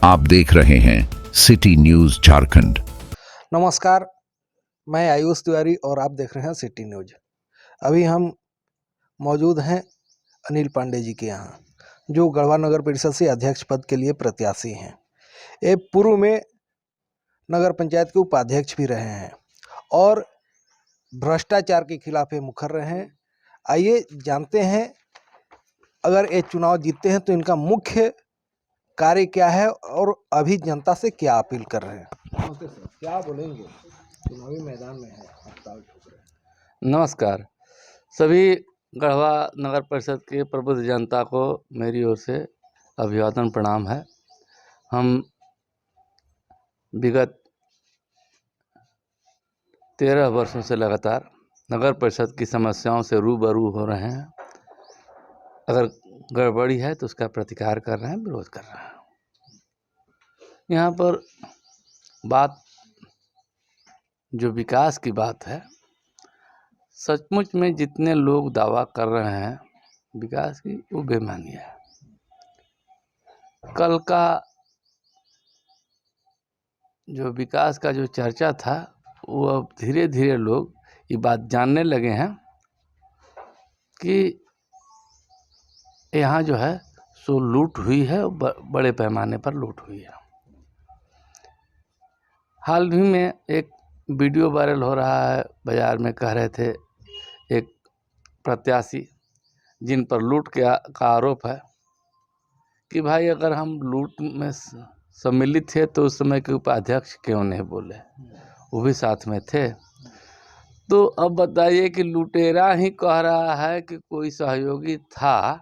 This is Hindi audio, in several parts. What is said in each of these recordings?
आप देख रहे हैं सिटी न्यूज झारखंड। नमस्कार, मैं आयुष तिवारी और आप देख रहे हैं सिटी न्यूज। अभी हम मौजूद हैं अनिल पांडे जी के यहाँ, जो गढ़वा नगर परिषद से अध्यक्ष पद के लिए प्रत्याशी हैं। ये पूर्व में नगर पंचायत के उपाध्यक्ष भी रहे हैं और भ्रष्टाचार के खिलाफ ये मुखर रहे हैं। आइए जानते हैं, अगर ये चुनाव जीतते हैं तो इनका मुख्य कार्य क्या है और अभी जनता से क्या अपील कर रहे हैं। नमस्ते सर, क्या बोलेंगे? चुनावी मैदान में है, आप ताल ठोक रहे हैं। नमस्कार। सभी गढ़वा नगर परिषद के प्रबुद्ध जनता को मेरी ओर से अभिवादन प्रणाम है। हम विगत 13 वर्षों से लगातार नगर परिषद की समस्याओं से रूबरू हो रहे हैं। अगर गड़बड़ी है तो उसका प्रतिकार कर रहे हैं, विरोध कर रहे हैं। यहाँ पर बात जो विकास की बात है, सचमुच में जितने लोग दावा कर रहे हैं विकास की, वो बेमानी है। कल का जो विकास का जो चर्चा था, वो अब धीरे धीरे लोग ये बात जानने लगे हैं कि यहाँ जो है सो लूट हुई है, बड़े पैमाने पर लूट हुई है। हाल ही में एक वीडियो वायरल हो रहा है, बाजार में कह रहे थे एक प्रत्याशी जिन पर लूट का आरोप है कि भाई अगर हम लूट में सम्मिलित थे तो उस समय के उपाध्यक्ष क्यों नहीं बोले, वो भी साथ में थे। तो अब बताइए कि लुटेरा ही कह रहा है कि कोई सहयोगी था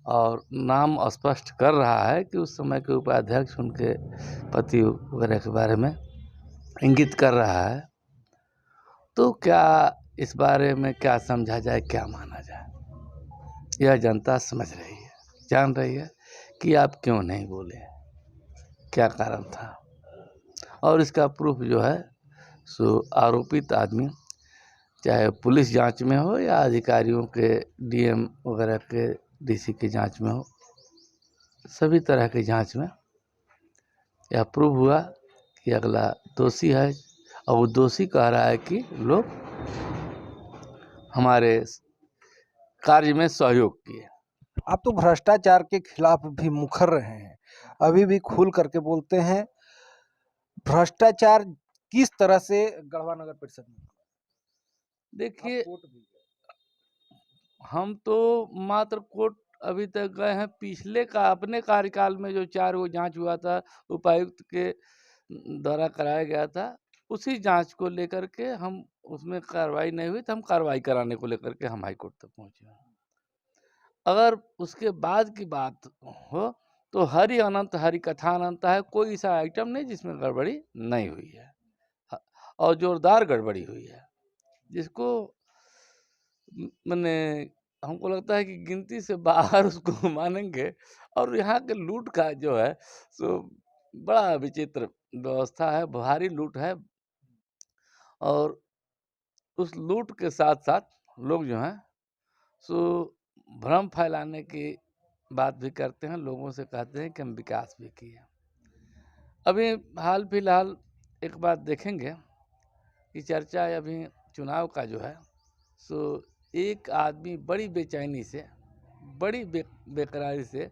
और नाम स्पष्ट कर रहा है कि उस समय के उपाध्यक्ष उनके पति वगैरह के बारे में इंगित कर रहा है। तो क्या इस बारे में क्या समझा जाए, क्या माना जाए, यह जनता समझ रही है, जान रही है कि आप क्यों नहीं बोले, क्या कारण था। और इसका प्रूफ जो है सो आरोपित आदमी चाहे पुलिस जांच में हो या अधिकारियों के डीएम वगैरह के डीसी की जांच में हो, सभी तरह की जांच में यह प्रूव हुआ कि अगला दोषी है। और वो दोषी कह रहा है कि लोग हमारे कार्य में सहयोग किए। आप तो भ्रष्टाचार के खिलाफ भी मुखर रहे हैं, अभी भी खुल करके बोलते हैं। भ्रष्टाचार किस तरह से गढ़वा नगर परिषद में? देखिए, हम तो मात्र कोर्ट अभी तक गए हैं। पिछले का अपने कार्यकाल में जो 4 वो जांच हुआ था, उपायुक्त के द्वारा कराया गया था, उसी जांच को लेकर के हम उसमें कार्रवाई नहीं हुई तो हम कार्रवाई कराने को लेकर के हम हाई कोर्ट तक पहुंचे। अगर उसके बाद की बात हो तो हरि अनंत हरि कथा अनंत है, कोई ऐसा आइटम नहीं जिसमें गड़बड़ी नहीं हुई है और जोरदार गड़बड़ी हुई है, जिसको मैंने हमको लगता है कि गिनती से बाहर उसको मानेंगे। और यहाँ के लूट का जो है सो बड़ा विचित्र व्यवस्था है, भारी लूट है। और उस लूट के साथ साथ लोग जो हैं सो भ्रम फैलाने की बात भी करते हैं, लोगों से कहते हैं कि हम विकास भी किए। अभी हाल फिलहाल एक बात देखेंगे कि चर्चा अभी चुनाव का जो है सो एक आदमी बड़ी बेचैनी से, बड़ी बेकरारी से,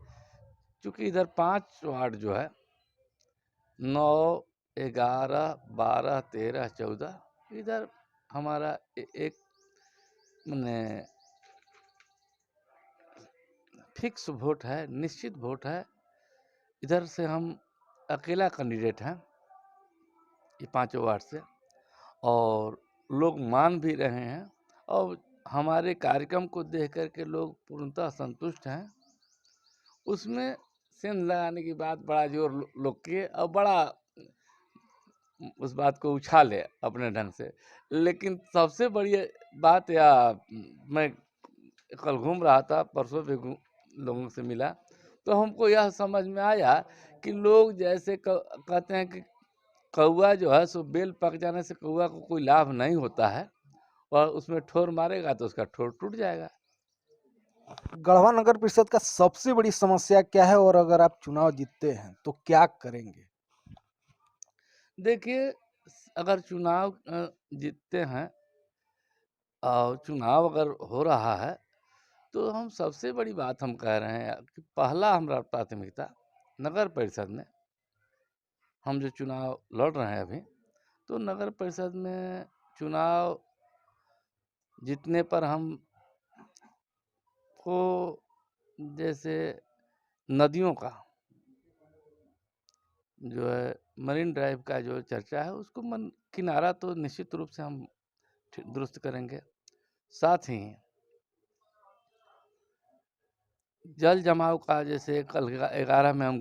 चूँकि इधर 5 वार्ड जो है 9, 11, 12, 13, 14, इधर हमारा एक मैंने फिक्स वोट है, निश्चित वोट है। इधर से हम अकेला कैंडिडेट हैं ये 5 वार्ड से, और लोग मान भी रहे हैं और हमारे कार्यक्रम को देख कर के लोग पूर्णतः संतुष्ट हैं। उसमें सेंध लगाने की बात बड़ा जोर लोग किए और बड़ा उस बात को उछाले अपने ढंग से। लेकिन सबसे बड़ी बात, या मैं कल घूम रहा था, परसों भी लोगों से मिला, तो हमको यह समझ में आया कि लोग जैसे कहते हैं कि कौआ जो है सो बेल पक जाने से कौआ को कोई लाभ नहीं होता है, और उसमें ठोर मारेगा तो उसका ठोर टूट जाएगा। गढ़वा नगर परिषद का सबसे बड़ी समस्या क्या है और अगर आप चुनाव जीतते हैं तो क्या करेंगे? देखिए, अगर चुनाव जीतते हैं और चुनाव अगर हो रहा है, तो हम सबसे बड़ी बात हम कह रहे हैं कि पहला हमारा प्राथमिकता नगर परिषद में हम जो चुनाव लड़ रहे हैं अभी, तो नगर परिषद में चुनाव जीतने पर हम को जैसे नदियों का जो है मरीन ड्राइव का जो चर्चा है उसको मन किनारा तो निश्चित रूप से हम दुरुस्त करेंगे। साथ ही जल जमाव का जैसे कल 11 में हम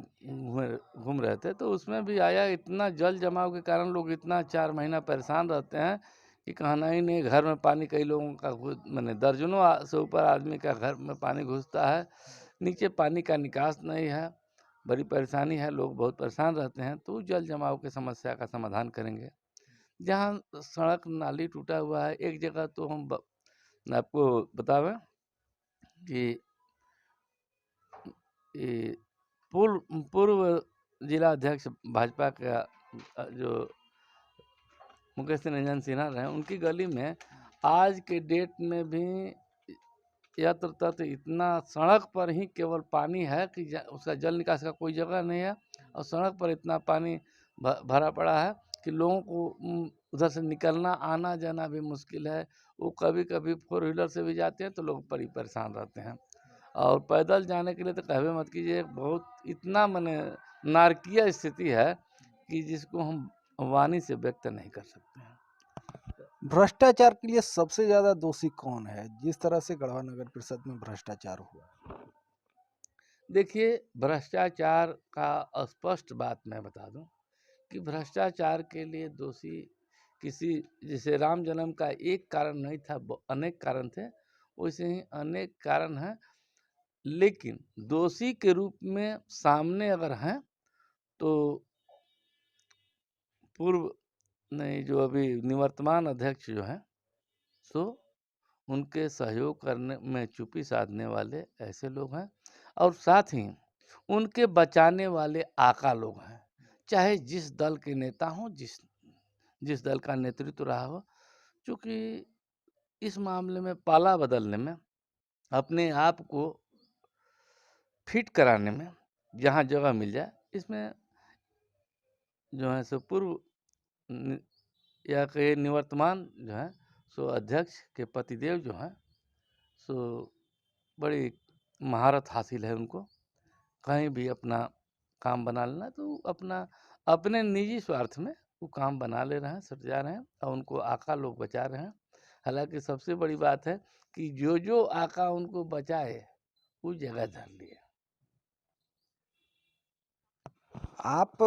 घूम रहे थे तो उसमें भी आया इतना जल जमाव के कारण लोग इतना 4 महीना परेशान रहते हैं कि कहना ही नहीं। घर में पानी कई लोगों का मैंने दर्जनों से ऊपर आदमी का घर में पानी घुसता है, नीचे पानी का निकास नहीं है, बड़ी परेशानी है, लोग बहुत परेशान रहते हैं। तो जल जमाव की समस्या का समाधान करेंगे। जहाँ सड़क नाली टूटा हुआ है, एक जगह तो हम आपको बतावें कि ये पूर्व जिला अध्यक्ष भाजपा का जो मुकेश निरंजन सिन्हा रहे, उनकी गली में आज के डेट में भी यत्र तत्र इतना सड़क पर ही केवल पानी है कि उसका जल निकास का कोई जगह नहीं है और सड़क पर इतना पानी भरा पड़ा है कि लोगों को उधर से निकलना आना जाना भी मुश्किल है। वो कभी कभी 4 व्हीलर से भी जाते हैं तो लोग बड़ी परेशान रहते हैं और पैदल जाने के लिए तो कहवे मत कीजिए। बहुत इतना मने नारकीय स्थिति है कि जिसको हम वाणी से व्यक्त नहीं कर सकते हैं। भ्रष्टाचार के लिए सबसे ज्यादा दोषी कौन है जिस तरह से गढ़वा नगर परिषद में भ्रष्टाचार हुआ? देखिए, भ्रष्टाचार का स्पष्ट बात मैं बता दूं कि भ्रष्टाचार के लिए दोषी किसी जैसे राम जन्म का एक कारण नहीं था, अनेक कारण थे, वैसे ही अनेक कारण हैं। लेकिन दोषी के रूप में सामने अगर हैं तो पूर्व नहीं जो अभी निवर्तमान अध्यक्ष जो हैं सो उनके सहयोग करने में चुप्पी साधने वाले ऐसे लोग हैं और साथ ही उनके बचाने वाले आका लोग हैं, चाहे जिस दल के नेता हों, जिस जिस दल का नेतृत्व रहा हो। चूँकि इस मामले में पाला बदलने में, अपने आप को फिट कराने में जहाँ जगह मिल जाए, इसमें जो है सो पूर्व या कहे निवर्तमान जो है सो अध्यक्ष के पतिदेव जो हैं सो बड़ी महारत हासिल है उनको। कहीं भी अपना काम बना लेना तो अपना अपने निजी स्वार्थ में वो काम बना ले रहे हैं, सट जा रहे हैं और उनको आका लोग बचा रहे हैं। हालांकि सबसे बड़ी बात है कि जो आका उनको बचाए वो जगह धर लिए। आप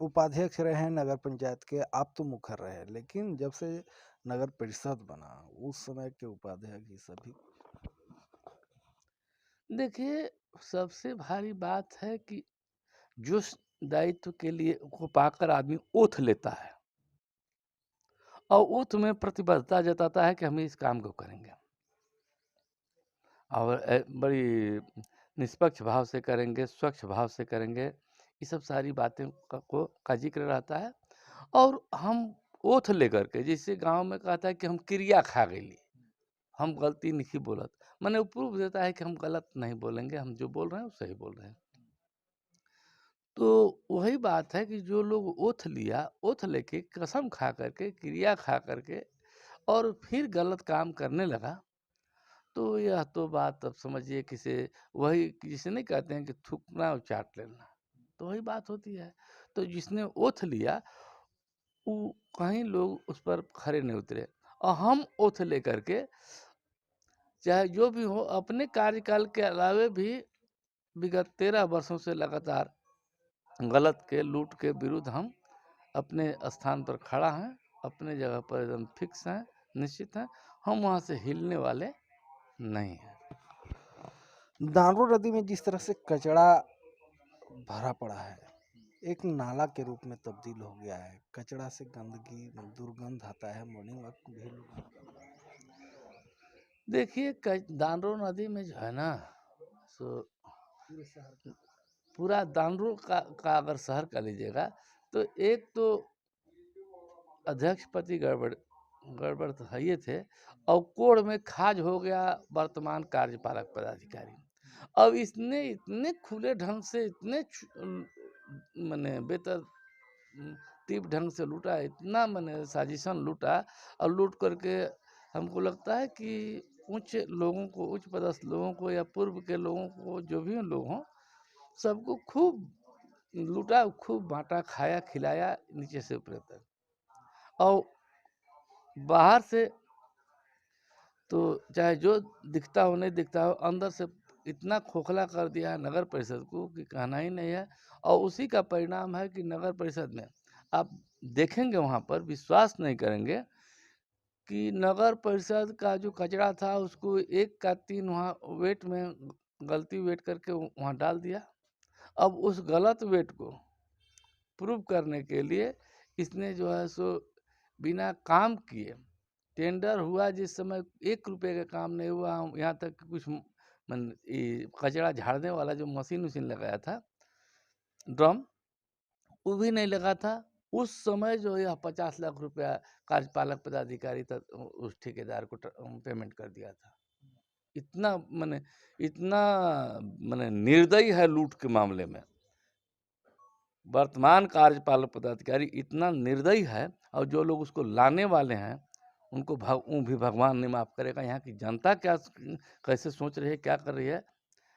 उपाध्यक्ष रहे हैं नगर पंचायत के, आप तो मुखर रहे, लेकिन जब से नगर परिषद बना उस समय के उपाध्यक्ष ये सभी। देखिए, सबसे भारी बात है कि जो दायित्व के लिए को पाकर आदमी ओथ लेता है और ओथ में प्रतिबद्धता जताता है कि हम इस काम को करेंगे और बड़ी निष्पक्ष भाव से करेंगे, स्वच्छ भाव से करेंगे, ये सब सारी बातें का जिक्र रहता है। और हम ओथ लेकर के जैसे गांव में कहता है कि हम क्रिया खा गई, हम गलती नहीं बोलत, मैंने वो प्रूफ देता है कि हम गलत नहीं बोलेंगे, हम जो बोल रहे हैं वो सही बोल रहे हैं। तो वही बात है कि जो लोग ओथ लिया, ओथ लेके कसम खा करके क्रिया खा करके और फिर गलत काम करने लगा, तो यह तो बात अब समझिए किसे वही जिसे नहीं कहते हैं कि थूकना और चाट लेना, तो वही बात होती है। तो जिसने ओथ लिया वो कहीं लोग उस पर खरे नहीं उतरे और हम ओथ लेकर के चाहे जो भी हो अपने कार्यकाल के अलावे भी विगत 13 वर्षों से लगातार गलत के लूट के विरुद्ध हम अपने स्थान पर खड़ा हैं, अपने जगह पर एकदम फिक्स हैं, निश्चित हैं, हम वहाँ से हिलने वाले नहीं हैं। दानू नदी में जिस तरह से कचरा भरा पड़ा है, एक नाला के रूप में तब्दील हो गया है, कचरा से गंदगी दुर्गंध आता है, मॉर्निंग वॉक भी लोग। देखिए दानरो नदी में जो है ना, सो पूरा दानरो का अगर शहर का लीजिएगा, तो एक तो अध्यक्ष पति गड़बड़ गड़बड़ तो है ही थे, और कोढ़ में खाज हो गया वर्तमान कार्यपालक पदाधिकारी। अब इसने इतने खुले ढंग से, इतने माने बेतरतीब ढंग से लूटा, इतना माने साजिशन लूटा, और लूट करके हमको लगता है कि उच्च लोगों को, उच्च पदस्थ लोगों को या पूर्व के लोगों को, जो भी लोग हों, सबको खूब लूटा, खूब बांटा, खाया, खिलाया नीचे से ऊपर तक। और बाहर से तो चाहे जो दिखता हो नहीं दिखता हो, अंदर से इतना खोखला कर दिया है नगर परिषद को कि कहना ही नहीं है। और उसी का परिणाम है कि नगर परिषद में आप देखेंगे, वहाँ पर विश्वास नहीं करेंगे कि नगर परिषद का जो कचरा था उसको 1 का 3 वहाँ वेट में गलती वेट करके वहाँ डाल दिया। अब उस गलत वेट को प्रूव करने के लिए इसने जो है सो बिना काम किए, टेंडर हुआ जिस समय 1 रुपये का काम नहीं हुआ, यहाँ तक कि कुछ कचरा झाड़ने वाला जो मशीन उशीन लगाया था, ड्रम, वो भी नहीं लगा था। उस समय जो यह 50 लाख रुपया कार्यपालक पदाधिकारी उस ठेकेदार को पेमेंट कर दिया था। इतना इतना निर्दयी है लूट के मामले में वर्तमान कार्यपालक पदाधिकारी, इतना निर्दयी है। और जो लोग उसको लाने वाले हैं, उनको भी भगवान नहीं माफ़ करेगा। यहाँ की जनता कैसे सोच रही है, क्या कर रही है,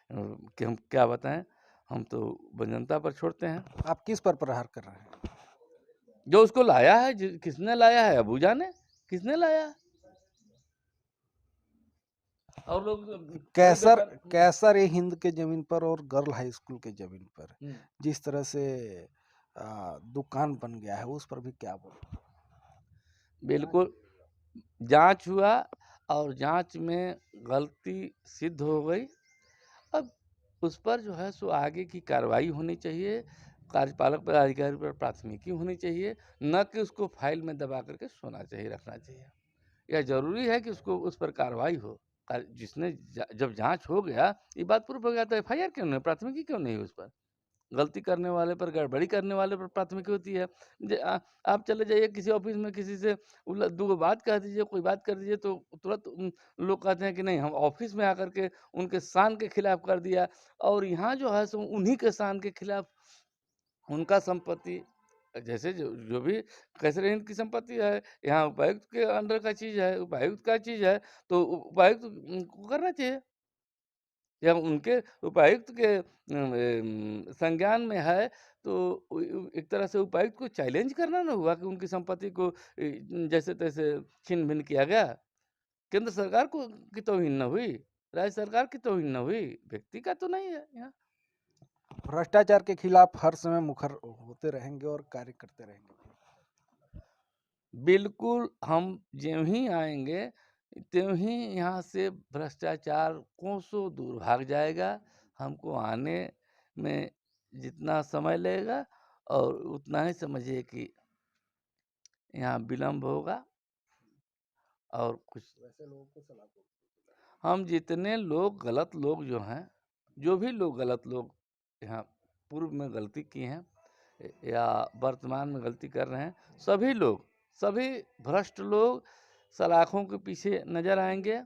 कि हम क्या बताएं। हम तो जनता पर छोड़ते हैं। आप किस पर प्रहार कर रहे हैं? जो उसको लाया है, किसने लाया है, अबू जाने किसने लाया। और लोग कैसर ए हिंद के जमीन पर और गर्ल हाई स्कूल के जमीन पर जिस तरह से दुकान बन गया है, उस पर भी क्या बोल? बिल्कुल जांच हुआ, और जांच में गलती सिद्ध हो गई। अब उस पर जो है सो आगे की कार्रवाई होनी चाहिए। कार्यपालक पदाधिकारी पर प्राथमिकी होनी चाहिए, न कि उसको फाइल में दबा करके सोना चाहिए, रखना चाहिए। यह जरूरी है कि उसको उस पर कार्रवाई हो। जिसने जब जांच हो गया, ये बात प्रूफ हो गया, तो FIR क्यों नहीं, प्राथमिकी क्यों नहीं हुई उस पर? गलती करने वाले पर, गड़बड़ी करने वाले पर प्राथमिकी होती है। आप चले जाइए किसी ऑफिस में, किसी से दो बात कह दीजिए, कोई बात कर दीजिए, तो तुरंत लोग कहते हैं कि नहीं, हम ऑफिस में आकर के उनके शान के खिलाफ कर दिया। और यहाँ जो है सो उन्हीं के शान के खिलाफ उनका संपत्ति, जैसे जो भी कैसर हिंद की संपत्ति है, यहाँ उपायुक्त के अंडर का चीज है, उपायुक्त का चीज है, तो उपायुक्त को करना चाहिए, या उनके उपायुक्त के संज्ञान में है। तो एक तरह से उपायुक्त को चैलेंज करना ना हुआ कि उनकी संपत्ति को जैसे तैसे छीन भिन किया गया। केंद्र सरकार को की तौहीन न हुई, राज्य सरकार की तौहीन न हुई, व्यक्ति का तो नहीं है यहाँ। भ्रष्टाचार के खिलाफ हर समय मुखर होते रहेंगे और कार्य करते रहेंगे। बिल्कुल, हम ज्यों ही आएंगे त्यों ही यहाँ से भ्रष्टाचार कोसों दूर भाग जाएगा। हमको आने में जितना समय लगेगा, और उतना ही समझिए कि यहाँ विलम्ब होगा। और कुछ वैसे लोगों को सलाह दो। हम जितने लोग गलत लोग जो हैं, जो भी लोग गलत लोग यहाँ पूर्व में गलती की हैं या वर्तमान में गलती कर रहे हैं, सभी लोग, सभी भ्रष्ट लोग सलाखों के पीछे नजर आएंगे,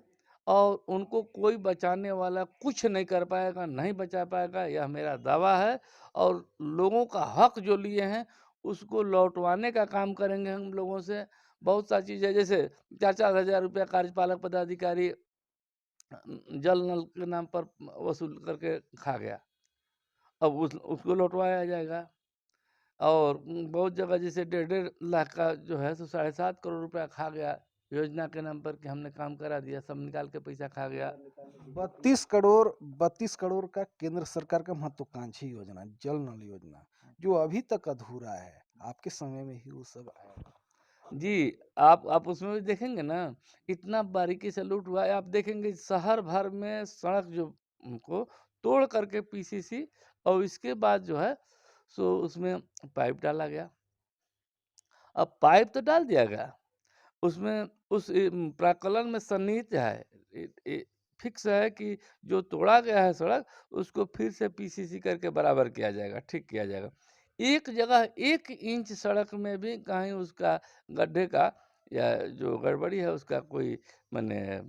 और उनको कोई बचाने वाला कुछ नहीं कर पाएगा, नहीं बचा पाएगा, यह मेरा दावा है। और लोगों का हक जो लिए हैं उसको लौटवाने का काम करेंगे हम लोगों से। बहुत सा चीज़ है, जैसे 4-4 हज़ार रुपया कार्यपालक पदाधिकारी जल नल के नाम पर वसूल करके खा गया, अब उसको लौटवाया जाएगा। और बहुत जगह जैसे 1.5 लाख का जो है सो 7.5 करोड़ रुपया खा गया योजना के नाम पर, कि हमने काम करा दिया, सब निकाल के पैसा खा गया। 32 करोड़ का केंद्र सरकार का महत्वाकांक्षी योजना जल नल योजना, जो अभी तक अधूरा है, आपके समय में ही वो सब आया। जी, आप उसमें भी देखेंगे ना, इतना बारीकी से लूट हुआ है। आप देखेंगे शहर भर में सड़क जो को तोड़ करके PCC, और इसके बाद जो है सो उसमें पाइप डाला गया। अब पाइप तो डाल दिया गया, उसमें उस प्राक्कलन में सन्निहित है, फिक्स है कि जो तोड़ा गया है सड़क, उसको फिर से पीसीसी करके बराबर किया जाएगा, ठीक किया जाएगा। एक जगह 1 इंच सड़क में भी कहीं उसका गड्ढे का या जो गड़बड़ी है उसका कोई माने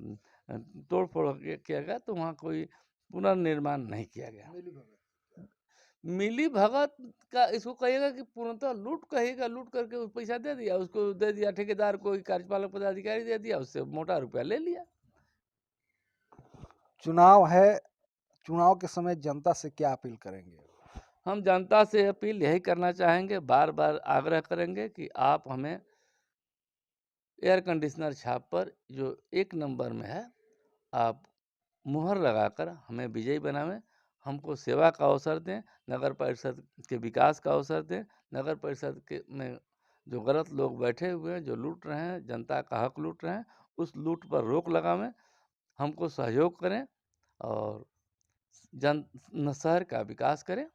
तोड़-फोड़ किया गया, तो वहाँ कोई पुनर्निर्माण नहीं किया गया। मिलीभगत का इसको कहिएगा कि पूर्णतः लूट कहिएगा, लूट करके उस पैसा दे दिया, उसको दे दिया ठेकेदार को, कार्यपालक पदाधिकारी दे दिया, उससे मोटा रुपया ले लिया। चुनाव है, चुनाव के समय जनता से क्या अपील करेंगे? हम जनता से अपील यही करना चाहेंगे, बार-बार आग्रह करेंगे कि आप हमें एयर कंडीशनर छाप पर जो 1 नंबर में है, आप मुहर लगाकर हमें विजयी बनावें, हमको सेवा का अवसर दें, नगर परिषद के विकास का अवसर दें, नगर परिषद के में जो गलत लोग बैठे हुए हैं, जो लूट रहे हैं, जनता का हक लूट रहे हैं, उस लूट पर रोक लगावें, हमको सहयोग करें और शहर का विकास करें।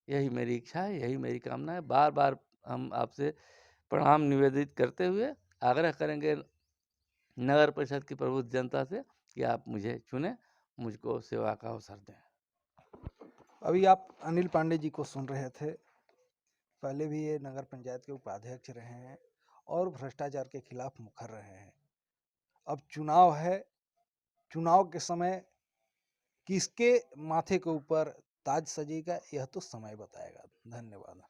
यही मेरी इच्छा है, यही मेरी कामना है। बार-बार हम आपसे प्रणाम निवेदित करते हुए आग्रह करेंगे नगर परिषद की प्रबुद्ध जनता से कि आप मुझे चुनें, मुझको सेवा का अवसर दें। अभी आप अनिल पांडे जी को सुन रहे थे। पहले भी ये नगर पंचायत के उपाध्यक्ष रहे हैं और भ्रष्टाचार के खिलाफ मुखर रहे हैं। अब चुनाव है, चुनाव के समय किसके माथे के ऊपर ताज सजेगा, यह तो समय बताएगा। धन्यवाद।